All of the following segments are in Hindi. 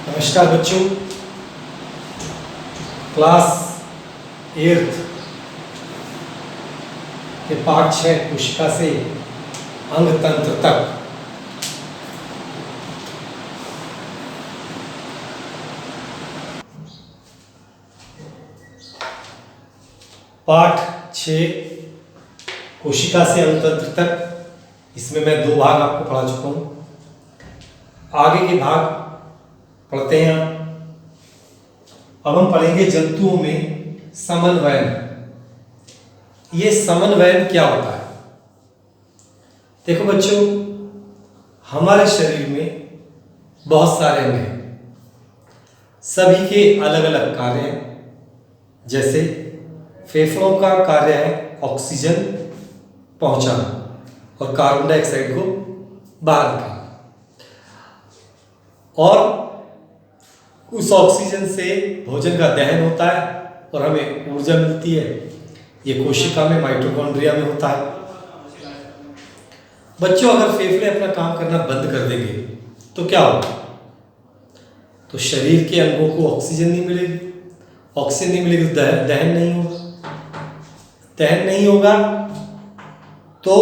नमस्कार बच्चों, क्लास 8 के पाठ 6 कोशिका से अंग तंत्र तक पाठ 6 कोशिका से अंग तंत्र तक, इसमें मैं 2 भाग आपको पढ़ा चुका हूं। आगे के भाग पढ़ते हैं। अब हम पढ़ेंगे जंतुओं में समन्वयन। ये समन्वयन क्या होता है? देखो बच्चों, हमारे शरीर में बहुत सारे अंग हैं, सभी के अलग अलग कार्य हैं। जैसे फेफड़ों का कार्य है ऑक्सीजन पहुंचाना और कार्बन डाइऑक्साइड को बाहर निकालना, और उस ऑक्सीजन से भोजन का दहन होता है और हमें ऊर्जा मिलती है। ये कोशिका में माइटोकॉन्ड्रिया में होता है। बच्चों, अगर फेफड़े अपना काम करना बंद कर देंगे तो क्या होगा? तो शरीर के अंगों को ऑक्सीजन नहीं मिलेगी। ऑक्सीजन नहीं मिलेगी तो दहन नहीं होगा। दहन नहीं होगा तो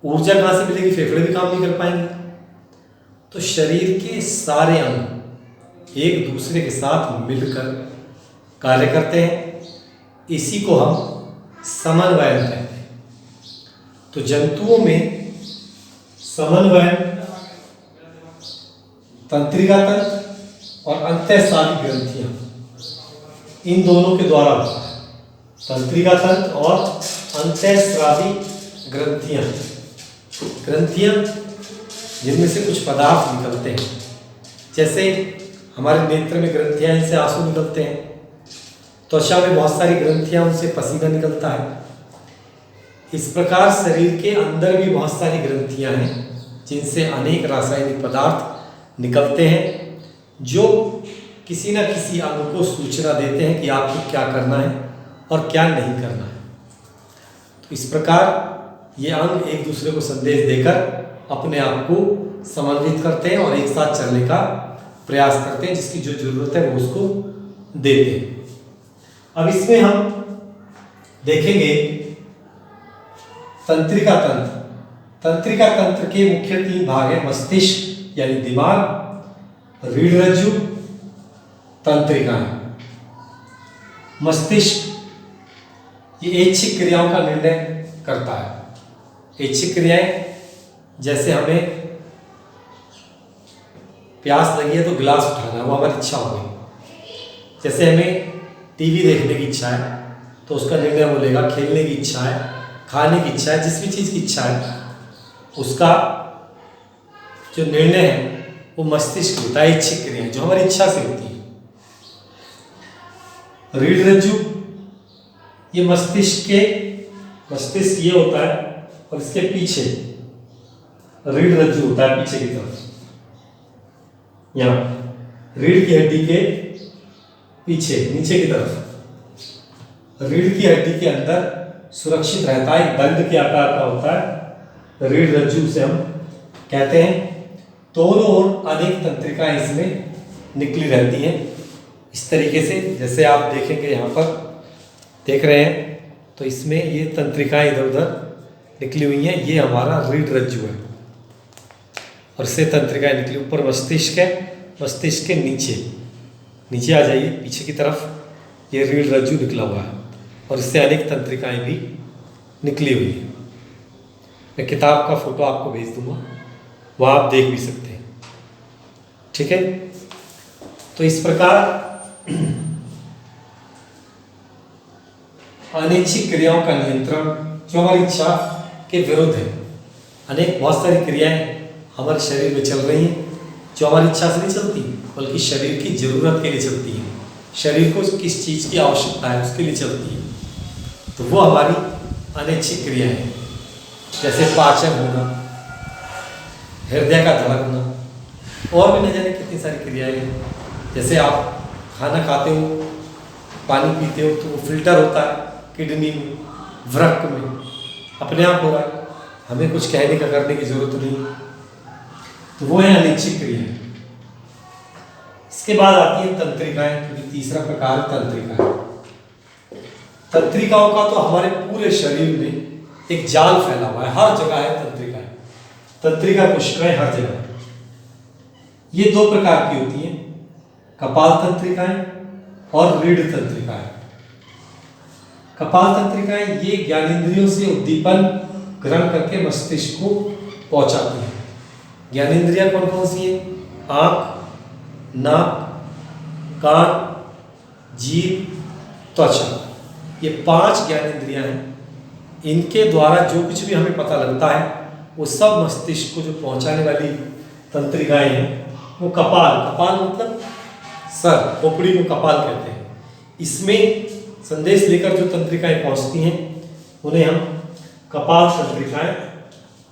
ऊर्जा कहाँ से मिलेगी? फेफड़े भी काम नहीं कर पाएंगे। तो शरीर के सारे अंग एक दूसरे के साथ मिलकर कार्य करते हैं। इसी को हम समन्वयन कहते हैं। तो जंतुओं में समन्वयन तंत्रिका तंत्र और अंतःस्रावी ग्रंथियां, इन दोनों के द्वारा होता है। तंत्रिका तंत्र और अंतःस्रावी ग्रंथियां, जिनमें से कुछ पदार्थ निकलते हैं। जैसे हमारे नेत्र में ग्रंथियां, इनसे आंसू निकलते हैं। त्वचा में बहुत सारी ग्रंथियां, उनसे पसीना निकलता है। इस प्रकार शरीर के अंदर भी बहुत सारी ग्रंथियां हैं, जिनसे अनेक रासायनिक पदार्थ निकलते हैं, जो किसी न किसी अंग को सूचना देते हैं कि आपको क्या करना है और क्या नहीं करना है। तो इस प्रकार ये अंग एक दूसरे को संदेश देकर अपने आप को समन्वित करते हैं और एक साथ चलने का प्रयास करते हैं। जिसकी जो जरूरत है वो उसको देते हैं। अब इसमें हम देखेंगे तंत्रिका तंत्र। तंत्रिका तंत्र के मुख्य 3 भाग हैं: मस्तिष्क यानी दिमाग, रीढ़ रज्जु, तंत्रिकाएं। मस्तिष्क ये ऐच्छिक क्रियाओं का निर्णय करता है। ऐच्छिक क्रियाएं, जैसे हमें प्यास लगी है तो गिलास उठाना है, वो हमारी इच्छा हो गई। जैसे हमें टीवी देखने की इच्छा है तो उसका निर्णय वो लेगा। खेलने की इच्छा है, खाने की इच्छा है, जिस भी चीज़ की इच्छा है उसका जो निर्णय है वो मस्तिष्क होता है। ऐच्छिक क्रियाएं जो हमारी इच्छा से होती है। रीढ़ रज्जु ये मस्तिष्क ये होता है और इसके पीछे रीढ़ रज्जु होता है, पीछे की तरफ। यहाँ रीढ़ की हड्डी के पीछे नीचे की तरफ रीढ़ की हड्डी के अंदर सुरक्षित रहता है। एक दंड के आकार का होता है रीढ़ रज्जु, से हम कहते हैं। दोनों ओर अनेक तंत्रिकाएं इसमें निकली रहती हैं। इस तरीके से जैसे आप देखेंगे, यहाँ पर देख रहे हैं, तो इसमें ये तंत्रिकाएं इधर उधर निकली हुई हैं। ये हमारा रीढ़ रज्जु है और से तंत्रिकाएं निकली। ऊपर मस्तिष्क है, मस्तिष्क के नीचे आ जाइए पीछे की तरफ, ये रीढ़ रज्जु निकला हुआ है और इससे अनेक तंत्रिकाएं भी निकली हुई है। मैं किताब का फोटो आपको भेज दूंगा, वह आप देख भी सकते हैं। ठीक है। तो इस प्रकार अनैच्छिक क्रियाओं का नियंत्रण, जो हमारी इच्छा के विरुद्ध है। बहुत सारी क्रियाएं हमारे शरीर में चल रही हैं जो हमारी इच्छा से नहीं चलती, बल्कि शरीर की जरूरत के लिए चलती है। शरीर को किस चीज़ की आवश्यकता है उसके लिए चलती है, तो वो हमारी अनैच्छिक क्रियाएं हैं। जैसे पाचन होना, हृदय का धड़कना, और भी न जाने कितनी सारी क्रियाएं हैं। जैसे आप खाना खाते हो, पानी पीते हो, तो वो फिल्टर होता है किडनी में, वृक्क में, अपने आप हो रहा है। हमें कुछ कहने का, करने की जरूरत नहीं। तो वो है अनैच्छिक क्रिया। इसके बाद आती है तंत्रिकाएं, क्योंकि तीसरा प्रकार है तंत्रिकाएं। तंत्रिकाओं का तो हमारे पूरे शरीर में एक जाल फैला हुआ है, हर जगह है तंत्रिकाएं, तंत्रिका कोशिकाएं हर जगह। ये दो प्रकार की होती हैं, कपाल तंत्रिकाएं और रीढ़ तंत्रिकाएं। कपाल तंत्रिकाएं ये ज्ञानेंद्रियों से उद्दीपन ग्रहण करके मस्तिष्क को पहुंचाती हैं। ज्ञानेंद्रियां कौन कौन सी है? आंख, नाक, कान, जीभ, त्वचा, ये 5 ज्ञानेंद्रियां हैं। इनके द्वारा जो कुछ भी हमें पता लगता है वो सब मस्तिष्क को जो पहुंचाने वाली तंत्रिकाएं हैं वो कपाल, कपाल मतलब सर, खोपड़ी को कपाल कहते हैं। इसमें संदेश लेकर जो तंत्रिकाएं पहुंचती हैं उन्हें हम कपाल तंत्रिकाएं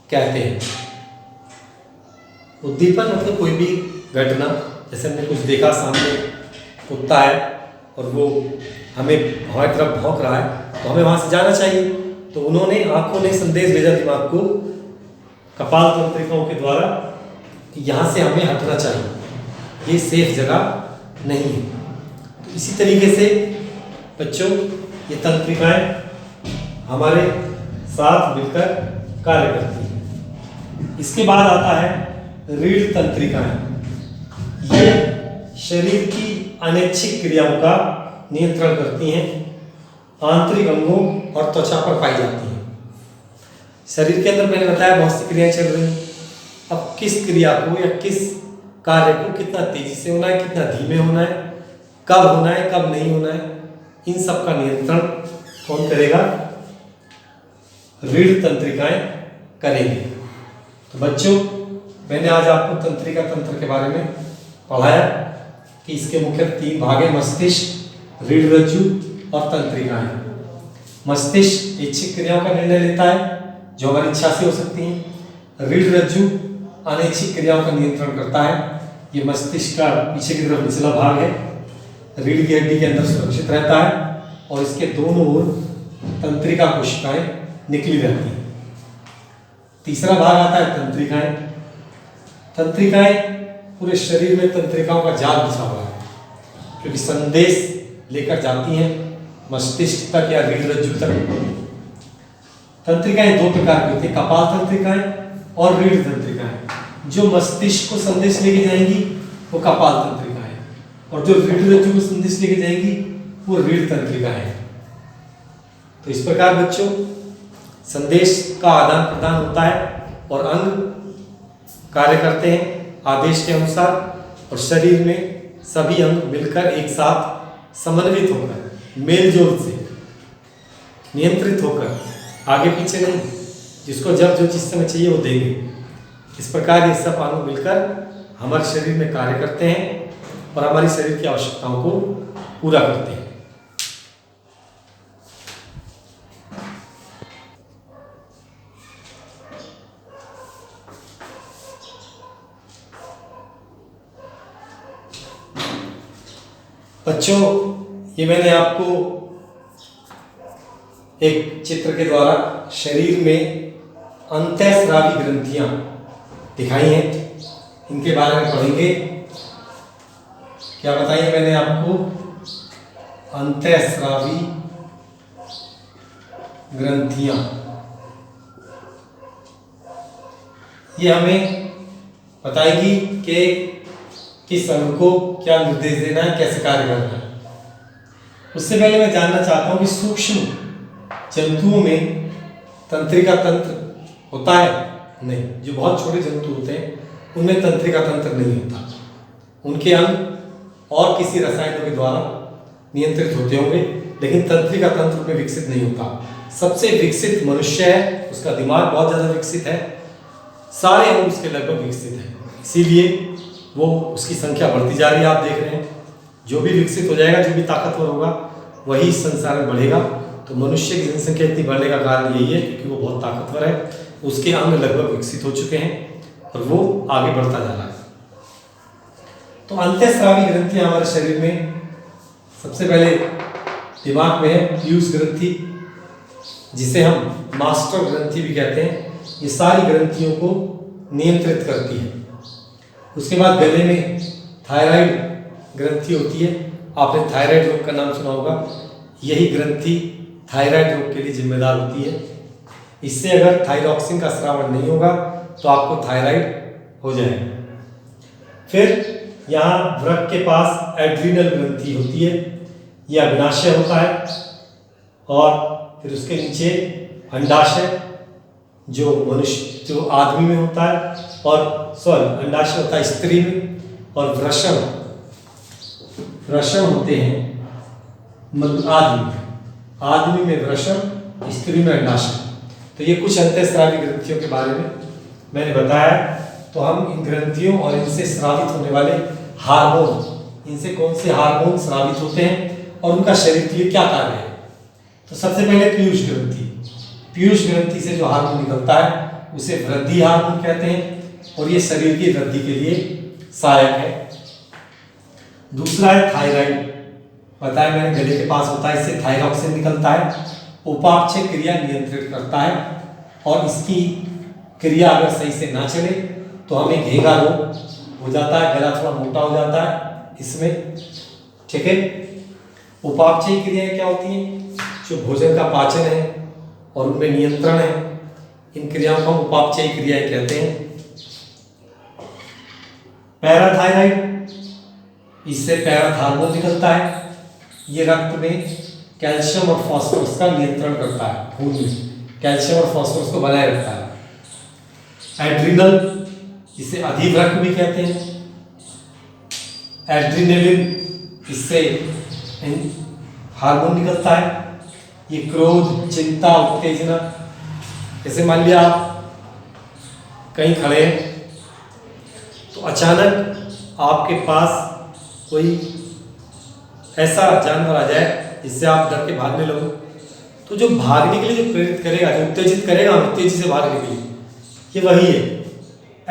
कहते हैं। उद्दीपन मतलब कोई भी घटना, जैसे हमने कुछ देखा, सामने कुत्ता है और वो हमें हमारी तरफ भौंक रहा है तो हमें वहां से जाना चाहिए, तो उन्होंने, आंखों ने संदेश भेजा दिमाग को कपाल तंत्रिकाओं के द्वारा कि यहाँ से हमें हटना चाहिए, ये सेफ जगह नहीं है। तो इसी तरीके से बच्चों ये तंत्रिकाएं हमारे साथ मिलकर कार्य करती हैं। इसके बाद आता है रीढ़ तंत्रिकाएं। ये शरीर की अनैच्छिक क्रियाओं का नियंत्रण करती हैं, आंतरिक अंगों और त्वचा पर पाई जाती हैं। शरीर के अंदर मैंने बताया बहुत सी क्रियाएं चल रही हैं। अब किस क्रिया को या किस कार्य को कितना तेजी से होना है, कितना धीमे होना है, कब होना है, कब नहीं होना है, इन सब का नियंत्रण कौन करेगा? रीढ़ तंत्रिकाएं करेंगे। तो बच्चों, मैंने आज आपको तंत्रिका तंत्र के बारे में पढ़ाया कि इसके मुख्य 3 भाग हैं, मस्तिष्क, रीढ़ रज्जु और तंत्रिकाएं। मस्तिष्क इच्छित क्रियाओं का निर्णय लेता है जो हमारी इच्छा से हो सकती हैं। रीढ़ रज्जु अनैच्छिक क्रियाओं का नियंत्रण करता है। ये मस्तिष्क का पीछे की तरफ निचला भाग है, रीढ़ की हड्डी के अंदर सुरक्षित रहता है और इसके दोनों ओर तंत्रिका कोशिकाएं निकली रहती हैं। तीसरा भाग आता है तंत्रिकाएं। तंत्रिकाएं पूरे शरीर में तंत्रिकाओं का जाल बिछा हुआ है, क्योंकि संदेश लेकर जाती हैं मस्तिष्क तक या रीढ़ रज्जु तक। तंत्रिकाएं 2 प्रकार की होती है, कपाल तंत्रिकाएं और रीढ़ तंत्रिकाएं। जो मस्तिष्क को संदेश लेके जाएंगी वो कपाल तंत्रिकाएं, और जो रीढ़ रज्जु को संदेश लेके जाएंगी वो रीढ़ तंत्रिकाएं। तो इस प्रकार बच्चों संदेश का आदान प्रदान होता है और अंग कार्य करते हैं आदेश के अनुसार, और शरीर में सभी अंग मिलकर एक साथ समन्वित होकर, मेल जोल से, नियंत्रित होकर, आगे पीछे नहीं, जिसको जब जो चीज समय चाहिए वो देंगे। इस प्रकार ये सब अंग मिलकर हमारे शरीर में कार्य करते हैं और हमारी शरीर की आवश्यकताओं को पूरा करते हैं। बच्चों, ये मैंने आपको एक चित्र के द्वारा शरीर में अंतःस्रावी ग्रंथियां दिखाई हैं, इनके बारे में पढ़ेंगे। क्या बताइए मैंने आपको? अंतःस्रावी ग्रंथियां, ये हमें बताएगी कि किस अंग को क्या निर्देश देना है, कैसे कार्य करना है। उससे पहले मैं जानना चाहता हूं कि सूक्ष्म जंतुओं में तंत्रिका तंत्र होता है? नहीं। जो बहुत छोटे जंतु होते हैं उनमें तंत्रिका तंत्र नहीं होता, उनके अंग और किसी रसायनों के द्वारा नियंत्रित होते होंगे, लेकिन तंत्रिका तंत्र में विकसित नहीं होता। सबसे विकसित मनुष्य है, उसका दिमाग बहुत ज़्यादा विकसित है, सारे अंग उसके लगभग विकसित हैं, इसीलिए वो उसकी संख्या बढ़ती जा रही है। आप देख रहे हैं, जो भी विकसित हो जाएगा, जो भी ताकतवर होगा, वही इस संसार में बढ़ेगा। तो मनुष्य की जनसंख्या इतनी बढ़ने का कारण यही है क्योंकि वो बहुत ताकतवर है, उसके अंग लगभग विकसित हो चुके हैं और वो आगे बढ़ता जा रहा है। तो अंतःस्रावी ग्रंथियां हमारे शरीर में सबसे पहले दिमाग में है पीयूष ग्रंथि, जिसे हम मास्टर ग्रंथि भी कहते हैं। ये सारी ग्रंथियों को नियंत्रित करती है। उसके बाद गले में थायराइड ग्रंथि होती है। आपने थायराइड रोग का नाम सुना होगा, यही ग्रंथि थायराइड रोग के लिए जिम्मेदार होती है। इससे अगर थायरॉक्सिन का स्रावन नहीं होगा तो आपको थायराइड हो जाएगा। फिर यहाँ वृक्क के पास एड्रीनल ग्रंथि होती है, यह अग्नाशय होता है, और फिर उसके नीचे अंडाशय जो आदमी में होता है, और अंडाशय होता है स्त्री में, और वृषण होते हैं आदमी में वृषण, स्त्री में अंडाशय। तो ये कुछ अंतःस्रावी ग्रंथियों के बारे में मैंने बताया। तो हम इन ग्रंथियों और इनसे स्रावित होने वाले हार्मोन, इनसे कौन से हार्मोन स्रावित होते हैं और उनका शरीर के लिए क्या कार्य है। तो सबसे पहले पीयूष ग्रंथि। पीयूष ग्रंथि से जो हार्मोन निकलता है उसे वृद्धि हार्मोन कहते हैं, और ये शरीर की वृद्धि के लिए सहायक है। दूसरा है थायराइड, बताया मैंने, गले के पास होता है, इससे थायरॉक्सिन निकलता है, उपापचय क्रिया नियंत्रित करता है, और इसकी क्रिया अगर सही से ना चले तो हमें घेंघा रोग हो जाता है, गला थोड़ा मोटा हो जाता है इसमें, ठीक है। उपापचय क्रियाएं क्या होती हैं? जो भोजन का पाचन है और उनमें नियंत्रण है, इन क्रियाओं को हम उपापचय क्रियाएं कहते हैं। पैराथायराइड, इससे पैराथार्मोन निकलता है, ये रक्त में कैल्शियम और फास्फोरस का नियंत्रण करता है, खून में कैल्शियम और फास्फोरस को बनाए रखता है। एड्रिनल, इसे अधिवृक्क भी कहते हैं। एड्रिनलिन, इससे हार्मोन निकलता है, ये क्रोध, चिंता, उत्तेजना। जैसे मान लिया आप कहीं खड़े हैं तो अचानक आपके पास कोई ऐसा जानवर आ जाए जिससे आप डर के भागने लगो, तो जो भागने के लिए जो प्रेरित करेगा, जो उत्तेजित करेगा तेजी से भागने के लिए, ये वही है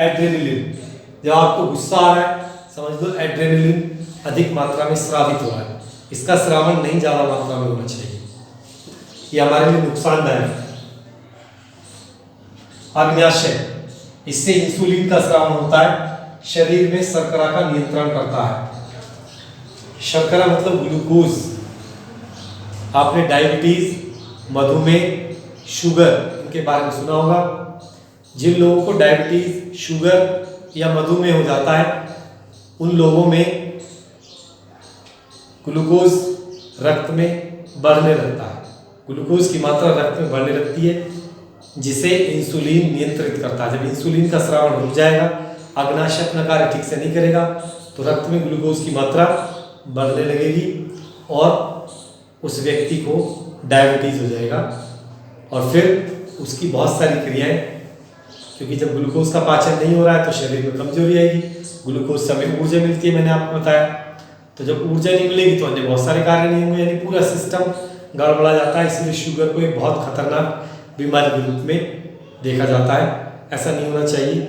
एड्रेनलिन। जब आपको गुस्सा आ रहा है समझ लो एड्रेनलिन अधिक मात्रा में स्रावित हो रहा है। इसका स्रावन नहीं ज़्यादा मात्रा में होना चाहिए, ये हमारे लिए नुकसानदायक है। अग्न्याशय, इससे इंसुलिन का स्रावन होता है, शरीर में शर्करा का नियंत्रण करता है। शर्करा मतलब ग्लूकोज। आपने डायबिटीज, मधुमेह, शुगर इनके बारे में सुना होगा। जिन लोगों को डायबिटीज, शुगर या मधुमेह हो जाता है उन लोगों में ग्लूकोज रक्त में बढ़ने लगता है, ग्लूकोज की मात्रा रक्त में बढ़ने लगती है, जिसे इंसुलिन नियंत्रित करता है। जब इंसुलिन का स्रावन रुक जाएगा, अग्नाशय अपना कार्य ठीक से नहीं करेगा, तो रक्त में ग्लूकोज की मात्रा बढ़ने लगेगी और उस व्यक्ति को डायबिटीज हो जाएगा। और फिर उसकी बहुत सारी क्रियाएं, क्योंकि जब ग्लूकोज का पाचन नहीं हो रहा है तो शरीर में कमजोरी आएगी। ग्लूकोज से हमें ऊर्जा मिलती है, मैंने आपको बताया। तो जब ऊर्जा नहीं मिलेगी तो अन्य बहुत सारे कार्य नहीं होंगे, यानी पूरा सिस्टम गड़बड़ा जाता है। इसलिए शुगर को एक बहुत खतरनाक बीमारी के रूप में देखा जाता है। ऐसा नहीं होना चाहिए।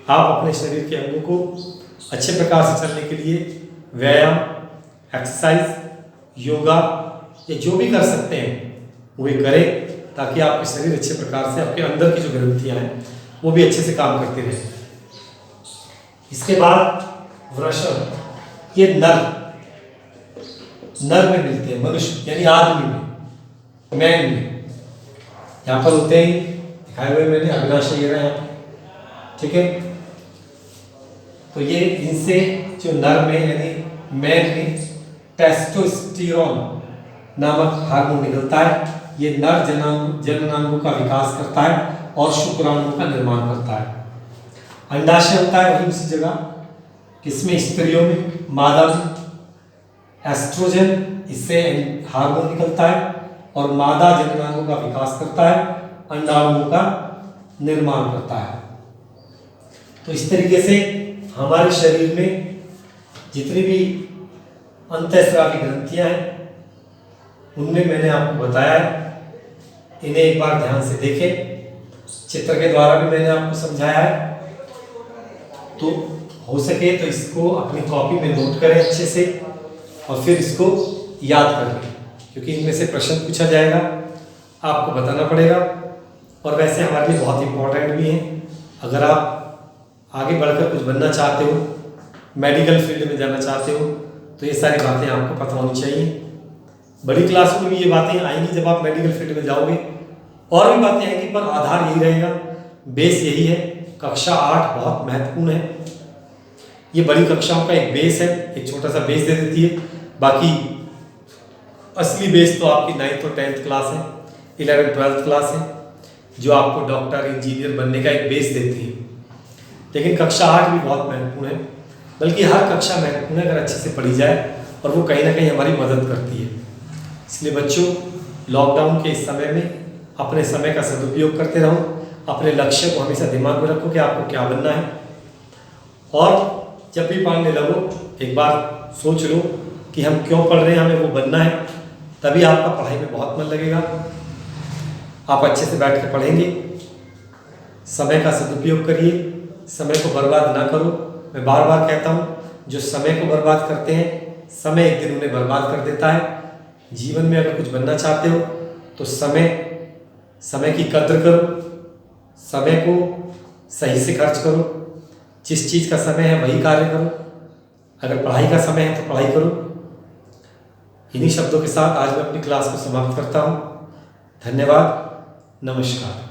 आप अपने शरीर के अंगों को अच्छे प्रकार से चलने के लिए व्यायाम, एक्सरसाइज, योगा, ये जो भी कर सकते हैं वे करें, ताकि आपके शरीर अच्छे प्रकार से, आपके अंदर की जो ग्रंथियां हैं वो भी अच्छे से काम करती रहे। इसके बाद वृषण, ये नर में मिलते हैं, मनुष्य यानी आदमी में, मैन में। यहाँ पर होते हैं दिखाए हुए मैंने, अग्नाशय ये रहा यहाँ पे, ठीक है। तो ये इनसे जो नर में यानी मैन में टेस्टोस्टेरोन नामक हार्मोन निकलता है। ये नर जननांगों का विकास करता है और शुक्राणुओं का निर्माण करता है। अंडाशय होता है वही उसी जगह, किसमें? स्त्रियों में, मादा में। एस्ट्रोजन, इससे हार्मोन निकलता है और मादा जननांगों का विकास करता है, अंडाणुओं का निर्माण करता है। तो इस तरीके से हमारे शरीर में जितनी भी अंतःस्रावी ग्रंथियां हैं उनमें मैंने आपको बताया है। इन्हें एक बार ध्यान से देखें, चित्र के द्वारा भी मैंने आपको समझाया है। तो हो सके तो इसको अपनी कॉपी में नोट करें अच्छे से और फिर इसको याद कर लें, क्योंकि इनमें से प्रश्न पूछा जाएगा, आपको बताना पड़ेगा। और वैसे हमारे लिए बहुत इंपॉर्टेंट भी हैं। अगर आप आगे बढ़कर कुछ बनना चाहते हो, मेडिकल फील्ड में जाना चाहते हो, तो ये सारी बातें आपको पता होनी चाहिए। बड़ी क्लासों में भी ये बातें आएंगी जब आप मेडिकल फील्ड में जाओगे, और भी बातें आएंगी, पर आधार यही रहेगा, बेस यही है। कक्षा 8 बहुत महत्वपूर्ण है। ये बड़ी कक्षाओं का एक बेस है, एक छोटा सा बेस दे देती है। बाकी असली बेस तो आपकी 9th और 10th क्लास है, 11th 12th क्लास है, जो आपको डॉक्टर इंजीनियर बनने का एक बेस देती है। लेकिन कक्षा 8 भी बहुत महत्वपूर्ण है, बल्कि हर कक्षा महत्वपूर्ण है अगर अच्छे से पढ़ी जाए, और वो कहीं ना कहीं हमारी मदद करती है। इसलिए बच्चों, लॉकडाउन के इस समय में अपने समय का सदुपयोग करते रहो। अपने लक्ष्य को हमेशा दिमाग में रखो कि आपको क्या बनना है, और जब भी पढ़ने लगो एक बार सोच लो कि हम क्यों पढ़ रहे हैं, हमें वो बनना है। तभी आपका पढ़ाई में बहुत मन लगेगा, आप अच्छे से बैठ कर पढ़ेंगे। समय का सदुपयोग करिए, समय को बर्बाद ना करो। मैं बार बार कहता हूँ, जो समय को बर्बाद करते हैं, समय एक दिन उन्हें बर्बाद कर देता है। जीवन में अगर कुछ बनना चाहते हो तो समय की कद्र करो, समय को सही से खर्च करो। जिस चीज़ का समय है वही कार्य करो। अगर पढ़ाई का समय है तो पढ़ाई करो। इन्हीं शब्दों के साथ आज मैं अपनी क्लास को समाप्त करता हूँ। धन्यवाद, नमस्कार।